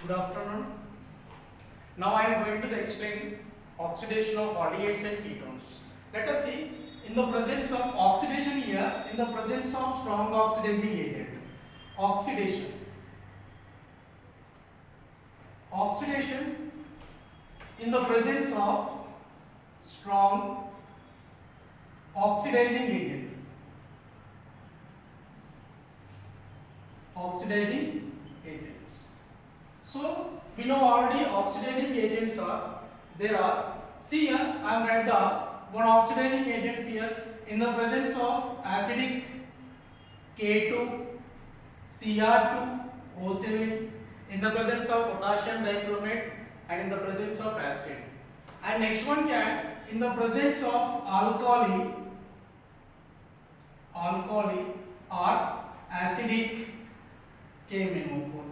Good afternoon. Now I am going to explain oxidation of aldehydes and ketones. Let us see in the presence of oxidation here, in the presence of strong oxidizing agent. Oxidation. Oxidation in the presence of strong oxidizing agent. Oxidizing agents. So we know already oxidizing agents are there are. See here I am write the one oxidizing agents here in the presence of acidic K2 Cr2O7, in the presence of potassium dichromate, and in the presence of acid. And next one can in the presence of alkali or acidic KMnO4.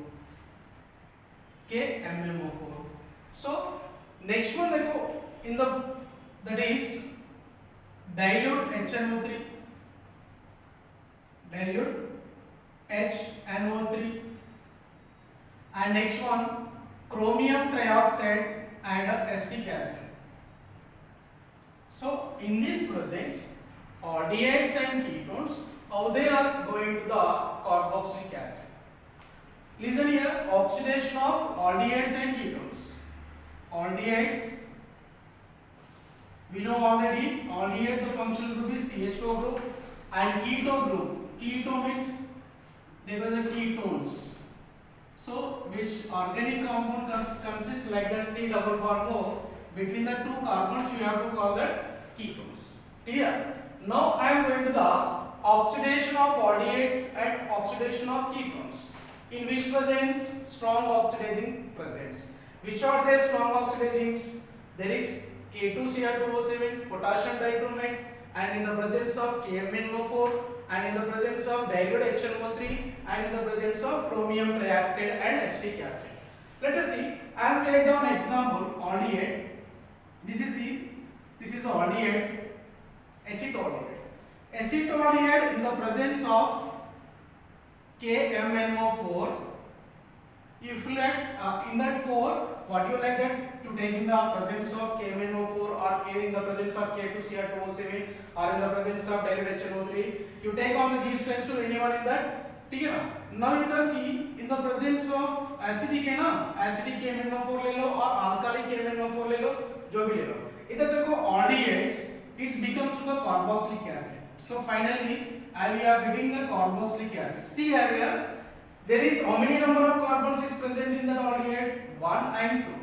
So next one देखो in the that is dilute HNO3, and next one chromium trioxide and acetic acid. So in this presence aldehydes and ketones, how they are going to the carboxylic acid. Listen here, oxidation of aldehydes and ketones. Aldehydes, we know already aldehyde the functional group is CH4 group, and keto group, keto means they were the ketones. So which organic compound consists like that C double bond O, between the two carbons we have to call that ketones. Clear? Now I am going to the oxidation of aldehydes and oxidation of ketones. In which presence strong oxidizing presence. Which are their strong oxidizings? There is K2Cr2O7, potassium dichromate, and in the presence of KMnO4, and in the presence of dilute HNO3, and in the presence of chromium trioxide and acetic acid. Let us see. I have taken down example aldehyde. This is aldehyde, acetaldehyde. Acetaldehyde in the presence of KMnO4. If you like in that 4, what you like that to take in the presence of KMnO4 or K in the presence of K2Cr2O7 or in the presence of dilute HNO3, you take on these friends to anyone in that. Now either see in the presence of acidic है ना, acidic KMnO4 ले लो और alkalic KMnO4 ले लो, जो भी ले लो. इधर देखो aldehydes, it becomes to the carboxylic acid. So finally we are getting the carboxylic acid. See here, there is how many number of carbons is present in the aldehyde? 1 and 2.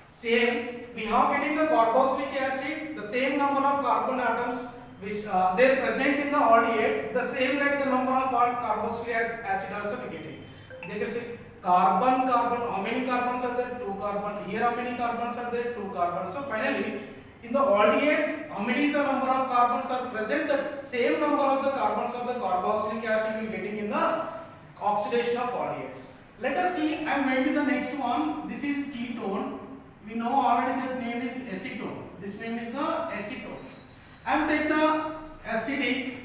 Same, we are getting the carboxylic acid, the same number of carbon atoms which they are present in the aldehyde, the same like the number of carboxylic acid also we getting. They can say carbon, how many carbons are there? 2 carbons. Here how many carbons are there? 2 carbons. So finally, in the aldehydes, how many is the number of carbons are present? The same number of the carbons of the carboxylic acid we getting in the oxidation of aldehydes. Let us see. I am going to the next one. This is ketone. We know already that name is acetone. This name is the acetone. I am taking the acidic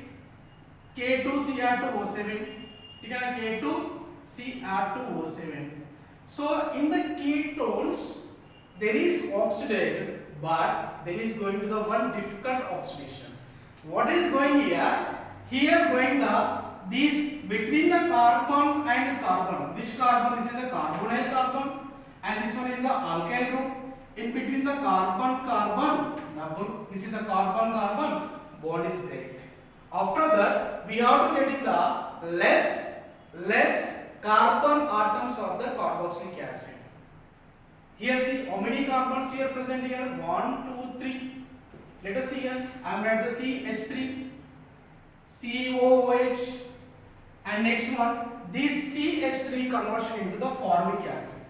K2Cr2O7. K2Cr2O7. So in the ketones there is oxidation, but there is going to the one difficult oxidation. What is going here? Here going the these between the carbon and carbon. Which carbon? This is a carbonyl carbon, and this one is the alkyl group. In between the carbon double, this is a carbon bond is break. After that, we have to get in the less carbon atoms of the carboxylic acid. Here see how many carbons here present here? 1, 2, 3. Let us see here. I am write the CH3, COOH, and next one this CH3 conversion into the formic acid.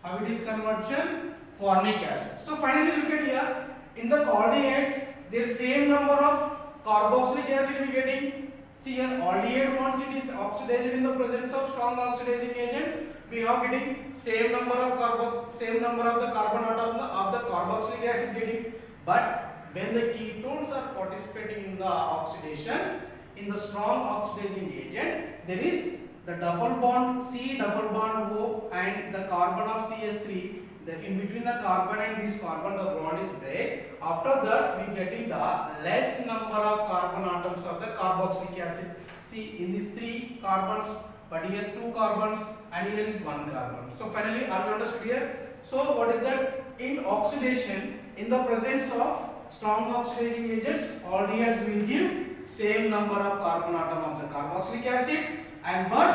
How it is conversion? Formic acid. So finally look at here. In the aldehydes, there is same number of carboxylic acid we getting. See here, aldehyde once it is oxidized in the presence of strong oxidizing agent, we are getting same number of the carbon atom of the carboxylic acid getting. But when the ketones are participating in the oxidation, in the strong oxidizing agent, there is the double bond C double bond O and and the carbon of CS3, in between the carbon and this carbon the bond is break. After that we getting the less number of carbon atoms of the carboxylic acid. See, in these 3 carbons, but here 2 carbons and here is 1 carbon. So finally, are you understood here? So what is that? In oxidation, in the presence of strong oxidizing agents, aldehydes will give same number of carbon atom of the carboxylic acid, and but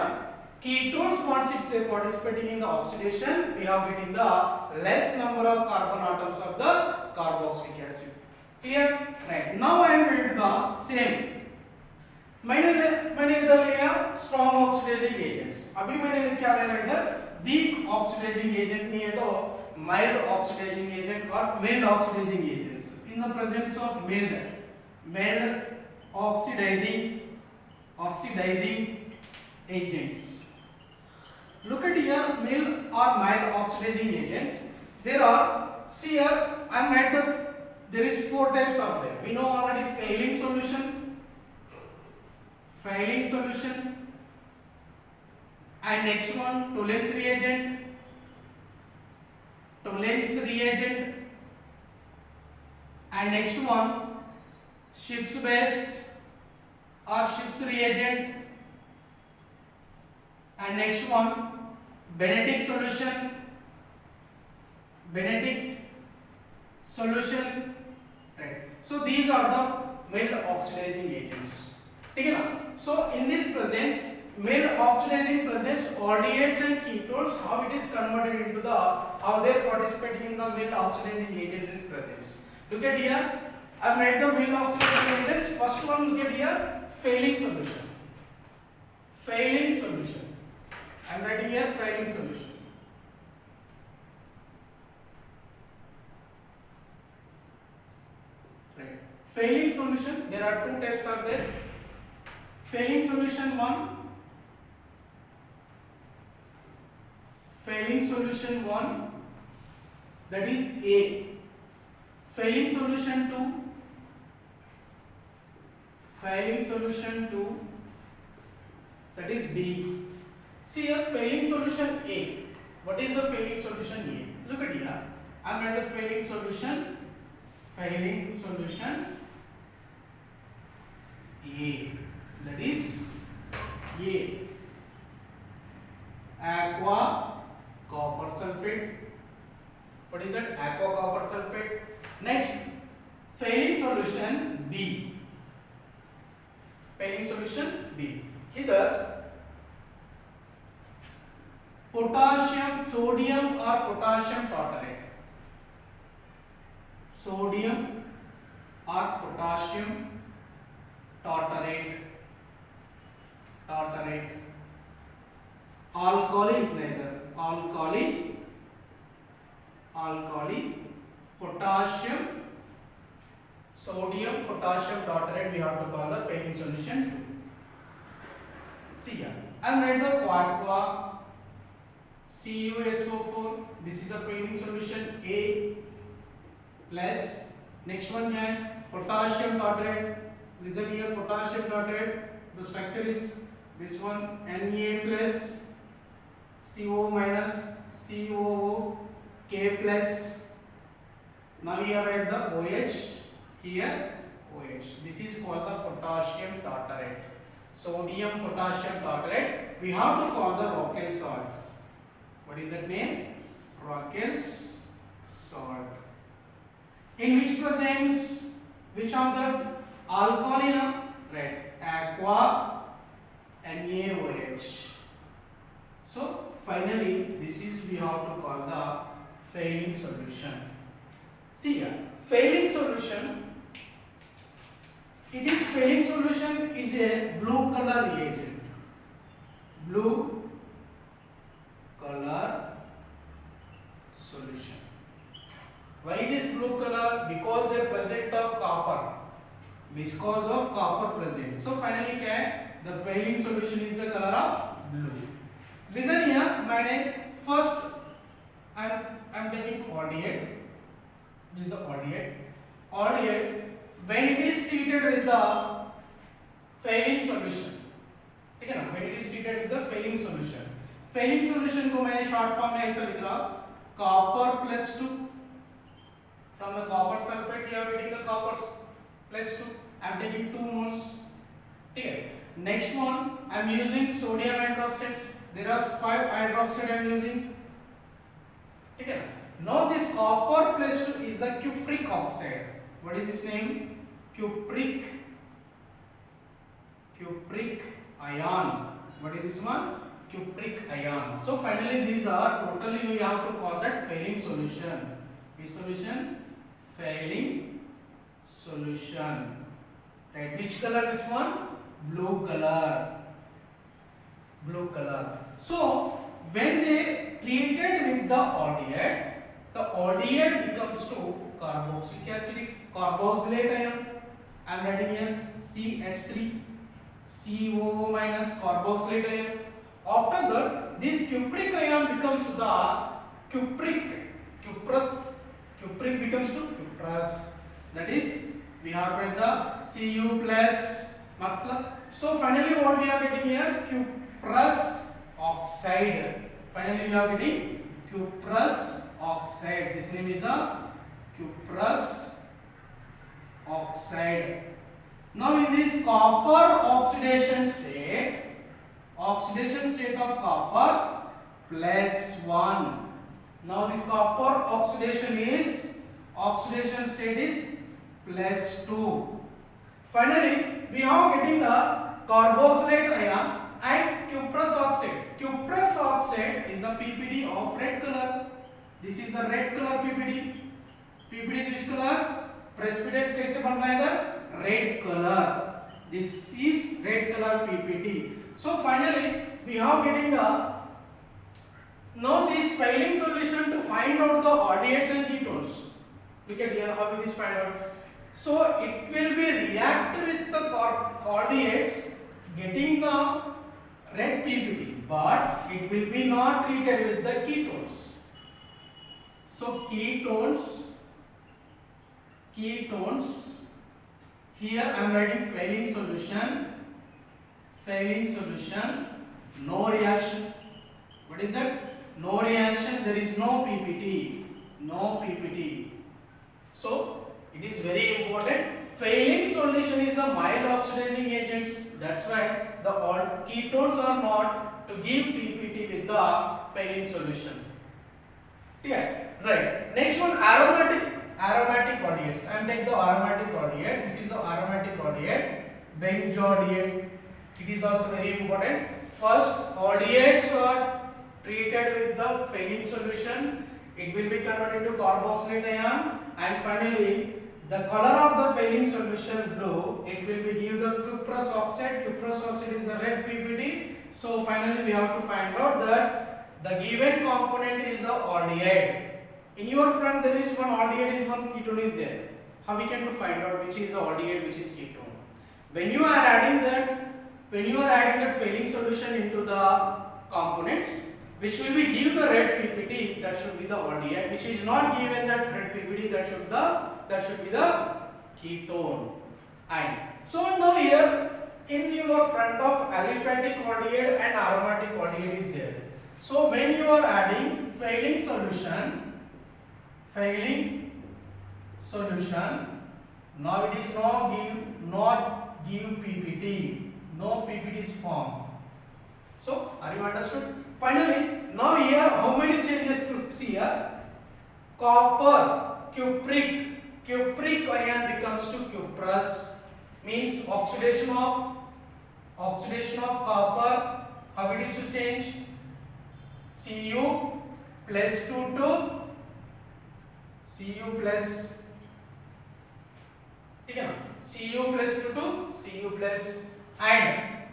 ketones, once it's participating in the oxidation, we are getting the less number of carbon atoms of the carboxylic acid. Clear? Right. Now I am going to the same. मैंने इधर लिया strong oxidizing agents. अभी मैंने क्या लेना है इधर? Weak oxidizing agent नहीं है तो mild oxidizing agent or mild oxidizing agents. In the presence of mild oxidizing agents. Look at here, mild or mild oxidizing agents. There are, see here, I am write there is 4 types of them. We know already failing solution, and next one Tollens reagent, and next one Schiff's base or Schiff's reagent, and next one Benedict solution, right? So these are the mild oxidizing agents. Okay, now, so in this presence, mild oxidizing presence, aldehydes and ketones, how it is converted into the, how they are participating in the mild oxidizing agents is presence. Look at here, I have made the mild oxidizing agents. First one, look at here, failing solution. I am writing here failing solution. Right. Failing solution, there are 2 types are there. Failing solution 1, that is A. Failing solution 2, that is B. See here, failing solution A. What is the failing solution A? Look at here. I am writing the failing solution A. That is A. Aqua copper sulfate. What is that? Aqua copper sulfate. Next, failing solution B. Here, sodium or potassium tartrate. Alkali, potassium, sodium, potassium tartrate, we have to call the failing solution 2. See here, I am writing the aqua CuSO4, this is a failing solution A plus, next one here, potassium tartrate. Listen here, potassium tartrate, the structure is this one, Na plus CO minus COO, K plus. Now we are at the OH, here OH. This is called the potassium tartrate. Sodium potassium tartrate. We have to call the Rockel salt. What is that name? Rockel's salt. In which presence? Which of the alkaline? Right. Aqua NaOH. So finally, this is we have to call the failing solution. See here, failing solution. Failing solution is a blue color reagent. Blue color solution. Why it is blue color? Because they are present of copper. Because of copper present. So finally, the failing solution is the color of blue. Listen here, my first I am taking aldehyde. This is the aldehyde. Aldehyde, when it is treated with the failing solution, when it is treated with the failing solution, failing solution को मैंने short form में ऐसा लिख रहा, copper plus 2, from the copper sulfate we are getting the copper plus 2, I am taking 2 moles. ठीक है, next one I am using sodium hydroxide, there are 5 hydroxide I am using, ठीक है. Now this copper plus 2 is the cupric oxide. What is this name? Cupric ion. What is this one? Cupric ion. So finally these are totally we have to call that failing solution. Which solution? Failing solution. Right? Which color this one? Blue color. Blue color. So when they treated with the aldehyde becomes to carboxylic acid, carboxylate ion. I am writing here CH3, COO minus carboxylate ion. After that, this cupric ion becomes to the cuprous becomes to cuprous. That is, we have read the Cu plus. So finally, what we are getting here? Cuprous oxide. Finally, we are getting cuprous oxide. This name is a cuprous oxide. Now in this copper oxidation state of copper plus 1. Now this copper oxidation state is plus 2. Finally we are getting the carboxylate ion and cuprous oxide. Cuprous oxide is the PPD of red color. This is the red color PPD. PPD is which color? Precipitate कैसे बन रहा है इधर? Red color. This is red color PPT. So finally we are getting the now this failing solution to find out the aldehydes and ketones. Look at here how it is find out. So it will be react with the aldehydes getting the red PPT, but it will be not treated with the ketones. So ketones, here I am writing failing solution, no reaction. What is that? No reaction, there is no PPT. So it is very important. Failing solution is a mild oxidizing agents. That's why the ketones are not to give PPT with the failing solution. Yeah, right. Next one, aromatic aldehydes. I am taking the aromatic aldehyde. This is the aromatic aldehyde, benzodiazide. It is also very important. First, aldehydes are treated with the failing solution. It will be converted into carboxylate ion, and finally, the color of the failing solution blue. It will be give the cuprous oxide. Cuprous oxide is a red PPT. So finally, we have to find out that the given component is the aldehyde. In your front, there is one aldehyde, is one ketone is there. How we can to find out which is the aldehyde, which is ketone? When you are adding that failing solution into the components, which will be give the red PPT, that should be the aldehyde. Which is not given that red PPT, that should be the ketone. And so now here in your front of aliphatic aldehyde and aromatic aldehyde is there. So when you are adding failing solution, now it is not give PPT. No PPT is formed. So are you understood? Finally, now here how many changes to see here? Copper, cupric ion becomes to cuprous, means oxidation of copper. How it is to change? Cu plus 2 to Cu plus, ठीक है ना? Cu plus 2 to Cu plus, and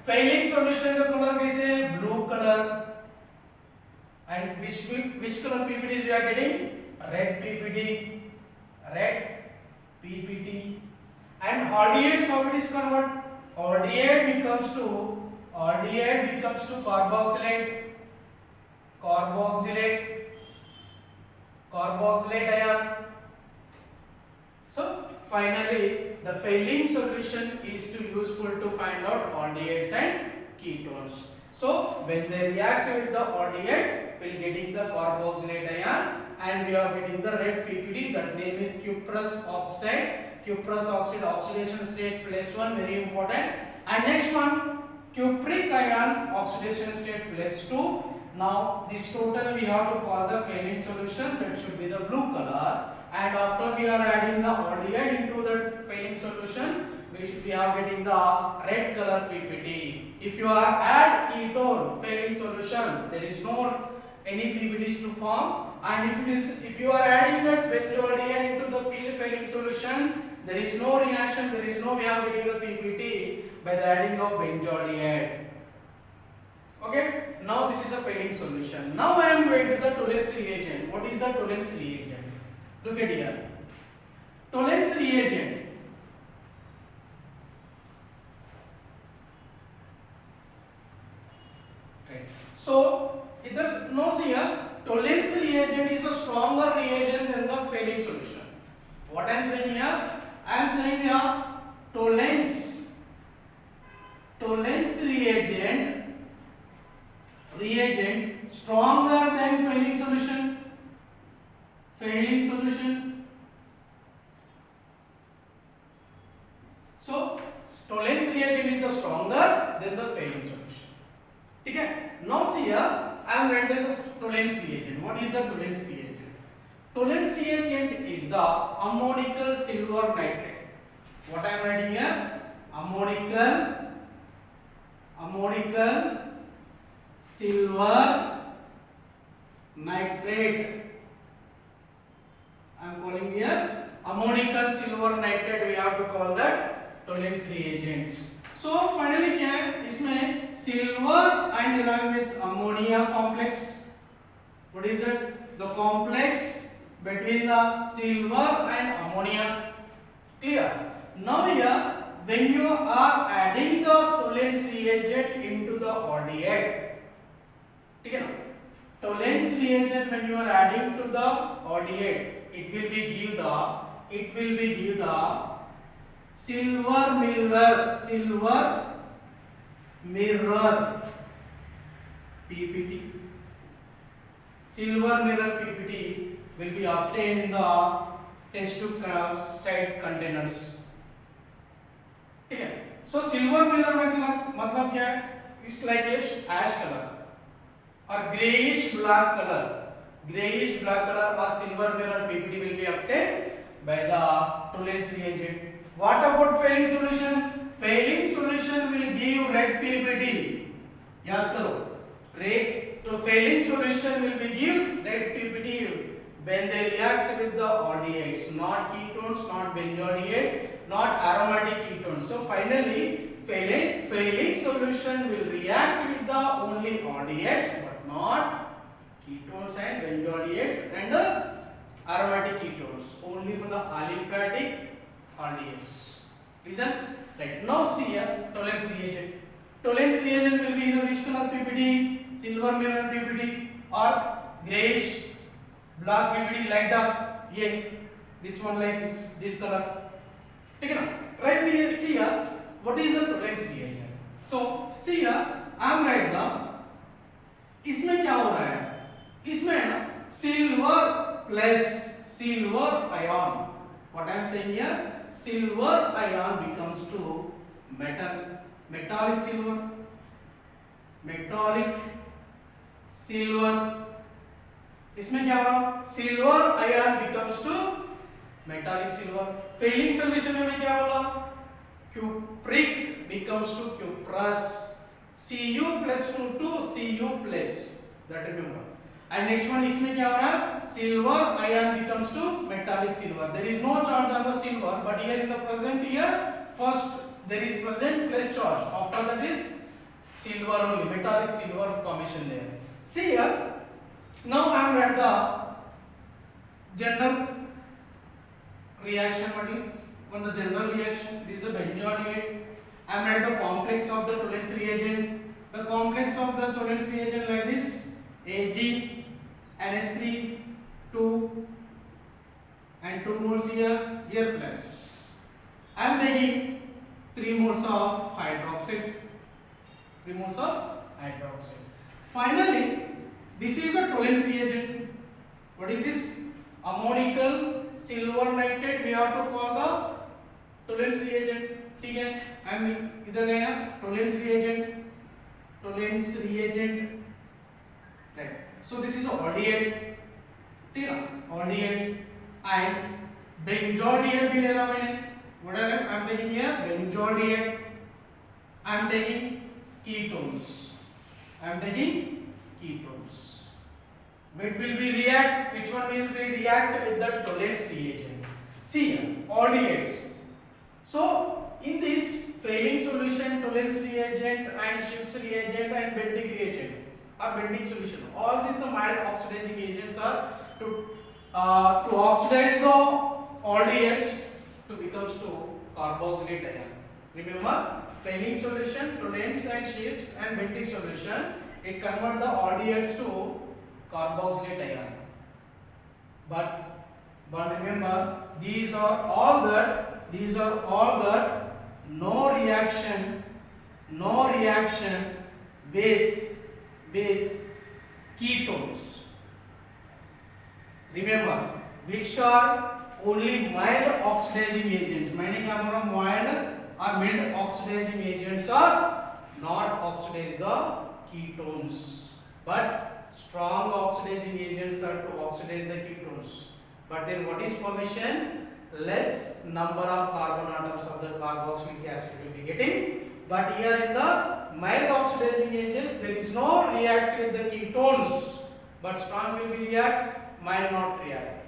failing solution का color कैसे है? Blue color. And which color PPTs we are getting? Red PPT. And aldehydes, how it is converted? Aldehyde becomes to carboxylate ion. So finally, the failing solution is to useful to find out aldehydes and ketones. So when they react with the aldehyde, we'll getting the carboxylate ion, and we are getting the red PPD. That name is cuprous oxide. Cuprous oxide oxidation state +1, very important. And next one, cupric ion oxidation state +2. Now this total we have to call the Fehling solution. That should be the blue color. And after we are adding the aldehyde into the Fehling solution, we are getting the red color PPT. If you are add ketone Fehling solution, there is no any PPTs to form. And if you are adding that benzaldehyde into the Fehling solution, there is no reaction, there is no way of getting the PPT by the adding of benzaldehyde. Okay, now this is a Fehling solution. Now I am going to the Tollens reagent. What is the Tollens reagent? Look at here. Tollens reagent. So, it knows here, Tollens reagent is a stronger reagent than the Fehling solution. What I am saying here? I am saying here, Tollens reagent stronger than Fehling solution. So, Tollens reagent is a stronger than the Fehling solution. Okay. Now see here, I am writing the Tollens reagent. What is the Tollens reagent? Tollens reagent is the ammonical silver nitrate. What I am writing here? Ammonical silver nitrate. I am calling here ammonical silver nitrate. We have to call that Tollens reagents. So finally क्या है इसमें silver and along with ammonia complex. What is it? The complex between the silver and ammonia. Clear? Now here when you are adding the Tollens reagent into the aldehyde, ठीक है ना? Tollens reagent when you are adding to the aldehyde, it will be give the silver mirror PPT. Silver mirror PPT will be obtained in the test tube side containers. ठीक है? So silver mirror मतलब क्या है? It's like a ash color or grayish black color. Grayish black color or silver mirror PPT will be obtained by the Tollens reagent. What about Fehling solution? Fehling solution will give red PPT. याद करो. To Fehling solution will be give red PPT when they react with the aldehydes, not ketones, not benzaldehyde, not aromatic ketones. So finally, Fehling solution will react with the only aldehydes, but not ketones and benzaldehydes and aromatic ketones. Only for the aliphatic aldehydes. Listen. Right. Now see here, Tollens reagent. Tollens reagent will be either which color PPT, silver mirror PPT, or grayish black PPT like the yeah, this one like this color. ठीक है ना? Right here, see here, what is the Tollens reagent? So see here, I am write the इसमें क्या हो रहा है? इसमें है ना silver plus silver ion. What I am saying here? Silver ion becomes to metallic silver. इसमें क्या होगा? Silver ion becomes to metallic silver. Fehling solution में क्या बोला? Cupric becomes to cuprous. Cu plus to Cu plus. That remember. And next one इसमें क्या हो रहा है? Silver ion becomes to metallic silver. There is no charge on the silver, but here in the present here, first there is present plus charge. After that is silver only, metallic silver formation there. See here. Now I am at the general reaction. What is on the general reaction? This is a benzaldehyde. I am at the complex of the Tollens reagent. The complex of the Tollens reagent like this. Ag, NH3, 2 and 2 moles here plus. I am taking 3 moles of hydroxide. 3 moles of hydroxide. Finally, this is a Tollens reagent. What is this? Ammonical silver nitrate. We have to call the Tollens reagent. ठीक है? हम इधर गए ना Tollens reagent. Tollens reagent. Right. So this is aldehyde. ठीक है? Aldehyde and benzaldehyde भी ले रहा मैंने. What are I am taking here? Benzaldehyde. I am taking ketones. I am taking ketones. Which will be react? Which one will be react with the Tollens reagent? See here, aldehydes. So in this failing solution, Tollens reagent and Schiff's reagent and bending reagent are bending solution. All these the mild oxidizing agents are to oxidize the aldehydes to becomes to carboxylate ion. Remember, failing solution, Tollens and Schiff's and bending solution, it convert the aldehydes to carboxylate ion. But remember, these are all that no reaction with ketones. Remember, which are only mild oxidizing agents. मैंने क्या बोला? mild oxidizing agents are not oxidize the ketones, but strong oxidizing agents are to oxidize the ketones. But then what is formation? Less number of carbon atoms of the carboxylic acid will be getting. But here in the mild oxidizing agents, there is no react with the ketones, but strong will be react, mild not react.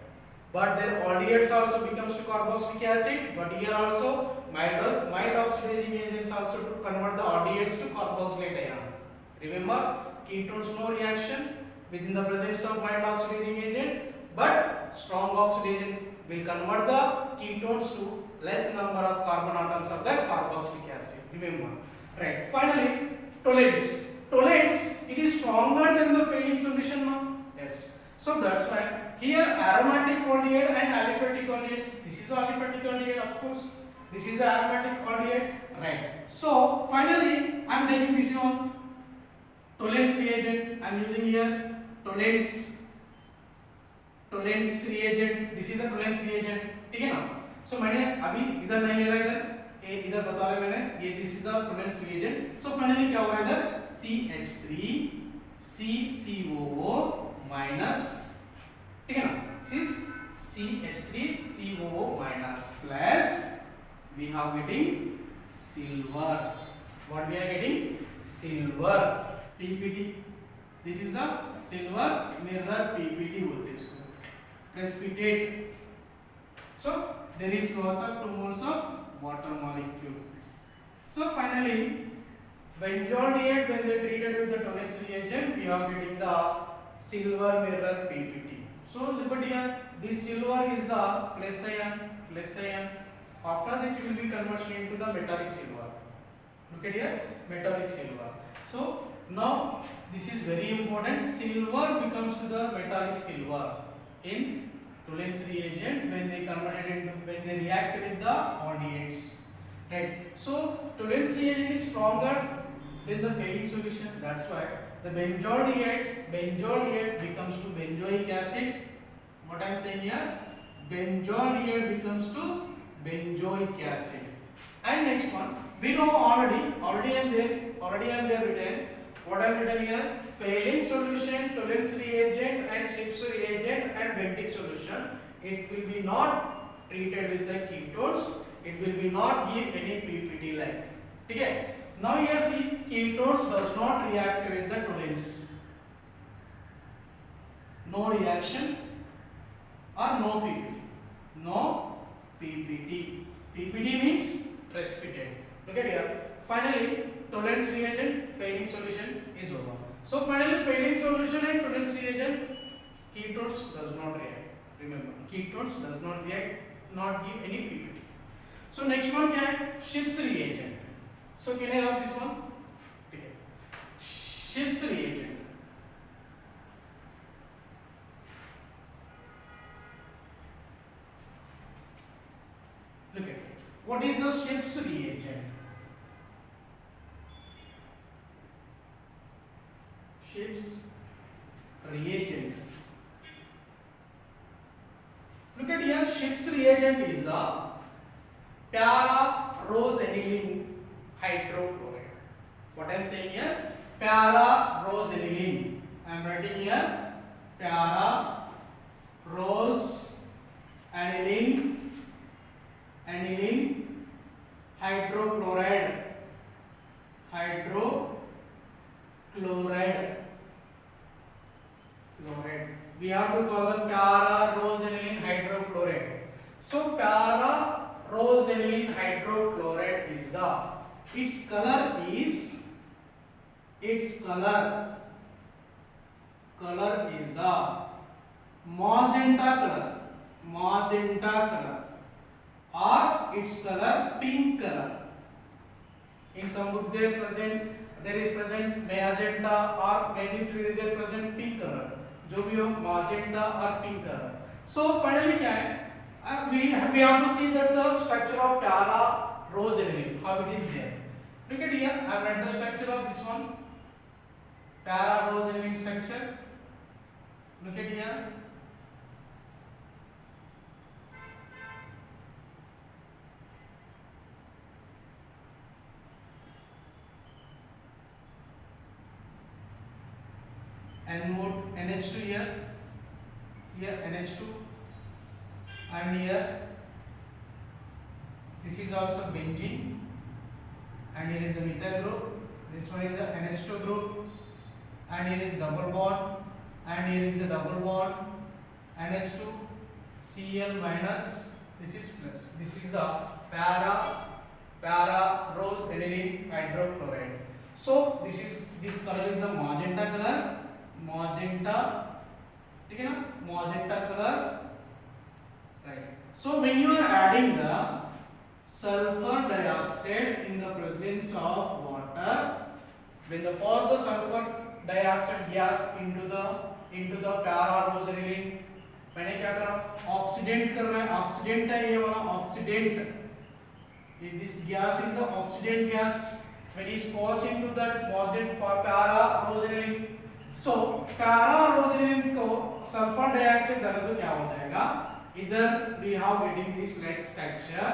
But their aldehydes also becomes to carboxylic acid. But here also mild oxidizing agents also to convert the aldehydes to carboxylate ion. Remember, ketones no reaction within the presence of mild oxidizing agent, but strong oxidation will convert the ketones to less number of carbon atoms of the carboxylic acid. Remember, right? Finally, Tollens. Tollens, it is stronger than the failing solution now. Yes. So that's why here aromatic aldehyde and aliphatic aldehydes. This is the aliphatic aldehyde, of course. This is the aromatic aldehyde, right? So finally, I am taking this one. Tollens reagent. I am using here Tollens reagent. This is a Tollens reagent. ठीक है ना? So मैंने अभी इधर नहीं ले रहा इधर बता रहा मैंने ये this is a Tollens reagent. So finally क्या हो रहा है इधर? CH3 CCOO minus, ठीक है ना? This CH3 COO minus plus we have getting silver. What we are getting? Silver. PPT. This is the silver mirror PPT बोलते हैं इसको. Precipitate. So there is loss of 2 moles of water molecule. So finally, benzaldehyde when they treated with the Tollens reagent, we are getting the silver mirror PPT. So look at here, this silver is the plus ion. After that, it will be converted into the metallic silver. Look at here, metallic silver. So now this is very important. Silver becomes to the metallic silver in Tollens reagent when they react with the aldehydes. Right. So Tollens reagent is stronger than the failing solution. That's why the benzaldehyde becomes to benzoic acid. What I am saying here, benzaldehyde becomes to benzoic acid. And next one, we know already I am there written. What I have written here, failing solution, Tollens reagent and Schiff's reagent and bending solution, it will be not treated with the ketones, it will be not give any PPT like. Okay. Now here see, ketones does not react with the Tollens. No reaction or no PPT. No PPT. PPT means precipitate. Look at here. Finally, Tollens reagent, failing solution is over. So finally, failing solution and Tollens reagent, ketones does not react. Remember, ketones does not react, not give any PPT. So next one क्या है? Schiff's reagent. So can I write this one? Okay. Schiff's reagent. Look at it. What is the Schiff's reagent? look at here, Schiff's reagent is the para-rosanilin hydrochloride. What I am saying here, para-rosanilin. I am writing here para-rosanilin hydrochloride. We have to call the para-rosanilin hydrochloride. So para-rosanilin hydrochloride is the, its color is the magenta color or its color pink color. In some books there is present magenta or maybe there present pink color. जो भी हो magenta or pink color. So finally क्या है? We have to see that the structure of para-rosanilin, how it is there. Look at here. I have read the structure of this one. Para-rosanilin structure. Look at here. And more NH2 here NH2, and here this is also benzene, and here is a methyl group. This one is a NH2 group, and here is double bond, and here is a double bond NH2 Cl minus. This is plus. This is the para-rosanilin hydrochloride. So this color is a magenta color. ठीक है ना, magenta color, right? So when you are adding the sulfur dioxide in the presence of water, when you pass the sulfur dioxide gas into the para-rosanilin, मैंने क्या करा, oxidant कर रहा है, oxidant है ये वाला oxidant, this gas is the oxidant gas when it is passed into that para-rosanilin. So para-rosanilin को सल्फर डाइऑक्साइड डाला तो क्या हो जाएगा, इधर we have getting this like structure,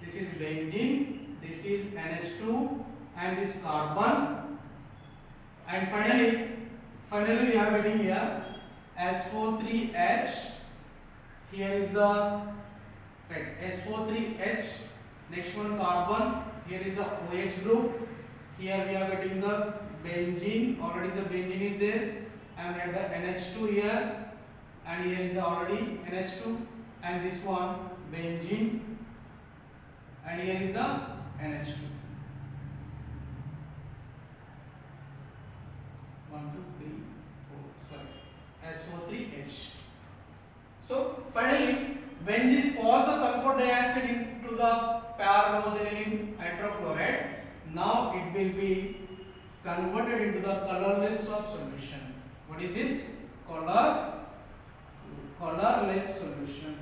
this is benzene, this is NH2 and this carbon, and finally we are getting here SO3H, here is the right SO3H, next one carbon, here is the OH group, here we are getting the benzene, already the benzene is there, and at the NH2 here, and here is the already NH2, and this one benzene, and here is the NH2. 1 2 3 4 sorry SO3H. So finally when this pours the sulfur dioxide into the para-rosanilin hydrochloride, now it will be converted into the colorless of solution. What is this? Colorless solution.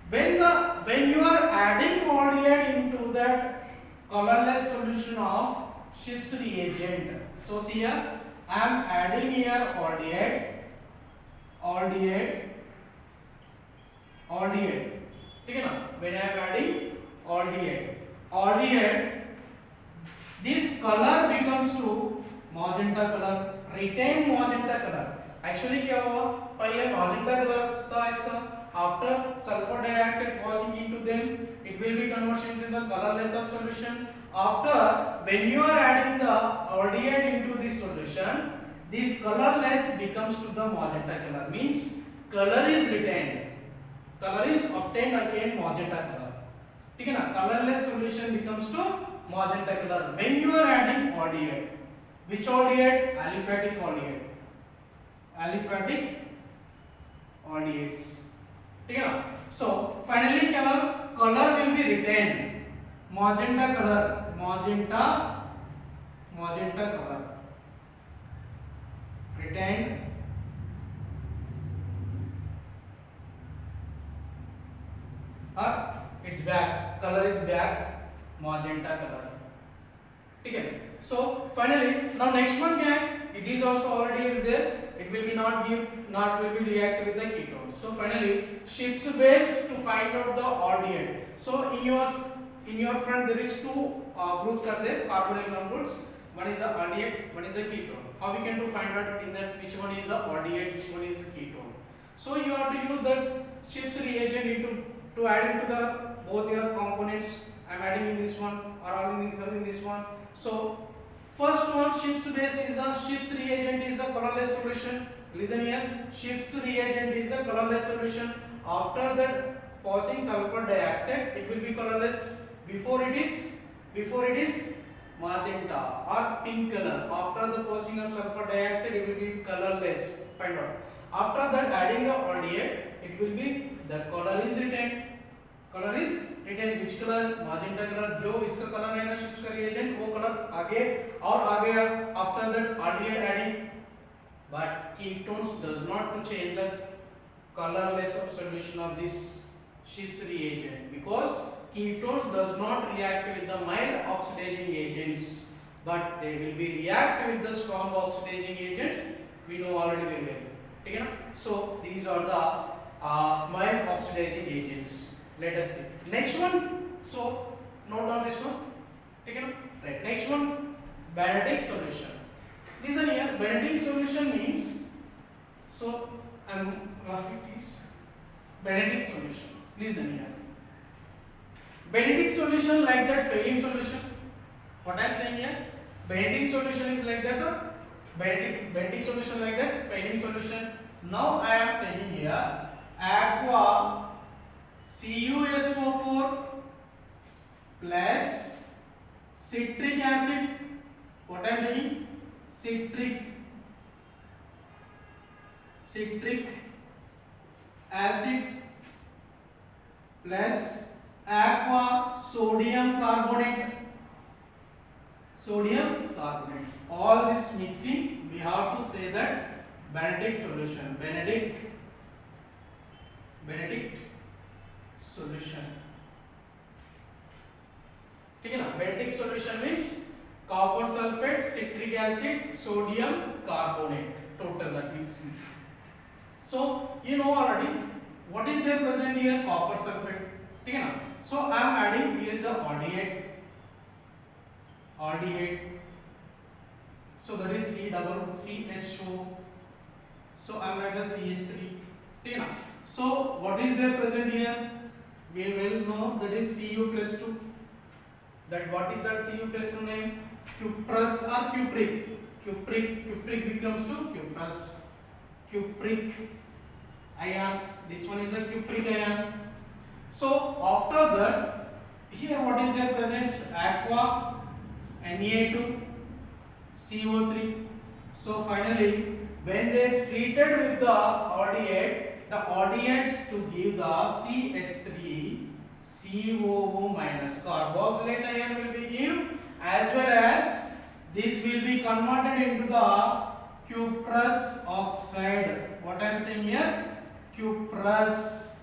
When you are adding aldehyde into that colorless solution of Schiff's reagent, so see here I am adding here aldehyde, ठीक है ना, when I am adding aldehyde, this color becomes to magenta color, retain magenta color. Actually क्या हुआ, पहले magenta color था इसका, after sulfur dioxide passing into them, it will be converted into the colorless of solution. After when you are adding the aldehyde into this solution, this colorless becomes to the magenta color, means color is retained, color is obtained again magenta color, ठीक है ना, colorless solution becomes to magenta color when you are adding aldehyde. Which aldehyde? Aliphatic aldehydes, ठीक है ना. So finally color will be retained, magenta color retained, its back color is back magenta color, ठीक है. So finally now next one क्या है, it is also already is there, it will be not will be react with the ketone. So finally, Schiff's base to find out the aldehyde. So in your front there is two groups are there, carbonyl compounds. One is the aldehyde, one is a ketone. How we can to find out in that which one is the aldehyde, which one is the ketone? So you have to use the Schiff's reagent to add into the both your components. I am adding in this one or all in this one. So first one, Schiff's base is the Schiff's reagent is the colorless solution. Listen here, Schiff's reagent is the colorless solution. After that, passing sulfur dioxide, it will be colorless. Before it is magenta or pink color. After the passing of sulfur dioxide, it will be colorless. Find out. After that, adding the aldehyde, it will be the color is retained. Colour is retain which colour magenta colour जो इसका colour है ना ships का reagent वो colour आगे और आगे after that aldehyde adding but ketones does not to change the colorless of solution of this Schiff's reagent because ketones does not react with the mild oxidizing agents but they will be react with the strong oxidizing agents we know already very well ठीक है ना so these are the mild oxidizing agents. Let us see next one. So note down this one. ठीक है ना right next one Benedict solution. Listen here Benedict solution means so I'm roughly please Benedict solution. Listen here Benedict solution like that failing solution. What I am saying here Benedict solution is like that Benedict solution like that failing solution. Now I am taking here aqua CuSO4 plus citric acid. What I am taking citric acid plus aqua sodium carbonate. All this mixing we have to say that Benedict solution. Benedict solution. ठीक है ना Benedict solution means copper sulfate, citric acid, sodium carbonate. Total that mixing. So you know already what is there present here copper sulfate. ठीक है ना so I am adding here is a aldehyde. So that is CHO. So I am write the CH3. ठीक है ना so what is there present here we will know that is Cu plus 2. That what is that Cu plus 2 name cuprous or cupric becomes to cupric ion. This one is a cupric ion. So after that here what is there present aqua Na2 CO3. So finally when they treated with the aldehyde the aldehydes to give the CH3 COO minus carboxylate ion will be given as well as this will be converted into the cuprous oxide. What I am saying here cuprous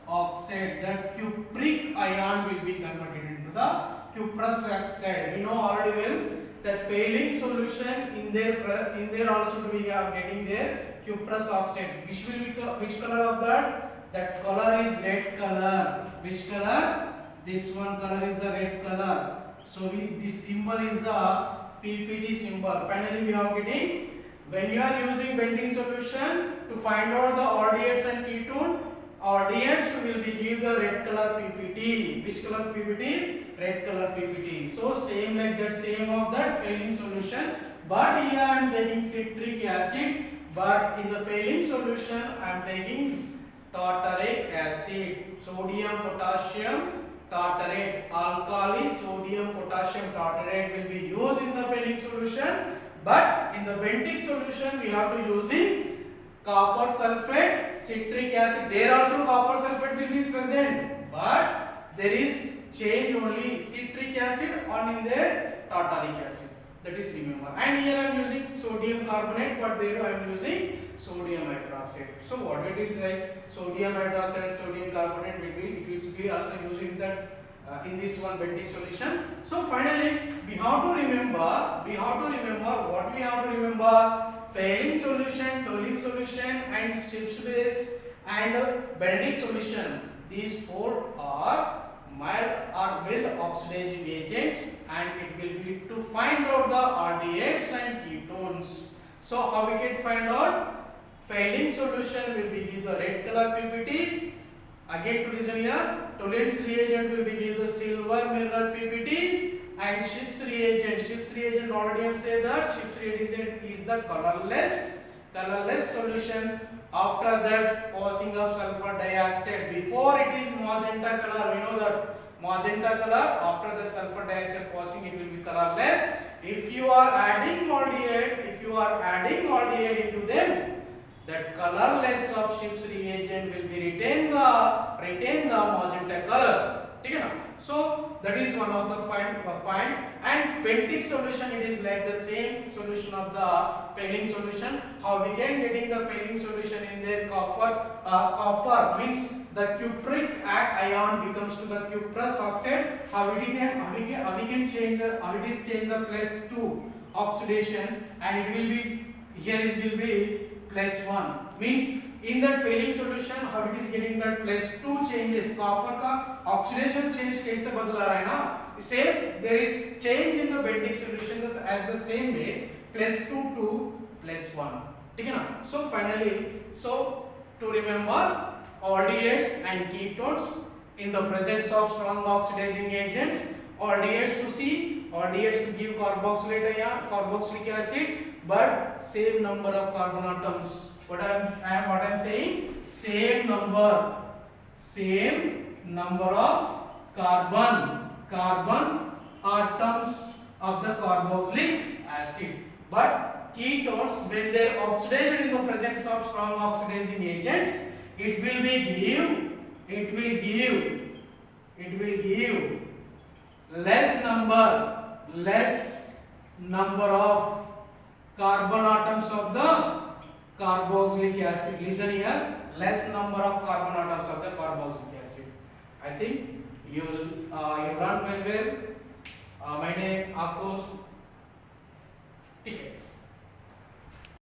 oxide. That cupric ion will be converted into the cuprous oxide. We know already well that failing solution in there also we are getting there cuprous oxide. Which color of that? That color is red color. Which color? This one color is the red color. So this symbol is the PPT symbol. Finally we are getting when you are using bending solution to find out the aldehydes and ketone. Aldehydes will be give the red color PPT. Which color PPT? Red color PPT. So same like that, same of that failing solution. But here I am taking citric acid. But in the failing solution I am taking tartaric acid. Sodium potassium tartarate. Alkali sodium potassium tartarate will be used in the failing solution. But in the bentic solution we have to using copper sulfate, citric acid. There also copper sulfate will be present, but there is change only citric acid on in there tartaric acid. That is remember. And here I am using sodium carbonate, but there I am using sodium hydroxide. So what it is like sodium hydroxide and sodium carbonate will be also used in that in this one bentic solution. So finally we have to remember what we have to remember Fehling solution, Tolley solution, and Schiff's base and Benedict solution. These four are mild or mild oxidizing agents, and it will be to find out the RDX and ketones. So how we can find out? Fehling solution will be give the red color PPT. Again to listen here. Tollen's reagent will be give the silver mirror PPT. And Schiff's reagent already I have said that Schiff's reagent is the colorless solution. After that, passing of sulfur dioxide. Before it is magenta color, we know that magenta color. After that sulfur dioxide passing, it will be colorless. If you are adding aldehyde into them, that colorless of Schiff's reagent will be retain the magenta color. Okay? So that is one of the point. And Pentic solution, it is like the same solution of the Fehling solution. How we can getting the Fehling solution in there? Copper means the cupric ion becomes to the cuprous oxide. How we can change the plus 2 oxidation, and it will be here it will be plus 1. Means in that Fehling solution, how it is getting that plus 2 changes. Copper का oxidation change कैसे बदला रहा है ना? Same there is change in the Benedict solution as the same way, plus 2 to plus 1. ठीक है ना? So finally, so to remember aldehydes and ketones in the presence of strong oxidizing agents. Aldehydes to see, aldehydes to give carboxylic acid, but same number of carbon atoms. What I am saying, same number of carbon atoms of the carboxylic acid. But ketones, when they are oxidized in the presence of strong oxidizing agents, it will give less number of carbon atoms of the carboxylic acid. Listen here, less number of carbon atoms of the carboxylic acid. I think you learn well. मैंने आपको ठीक है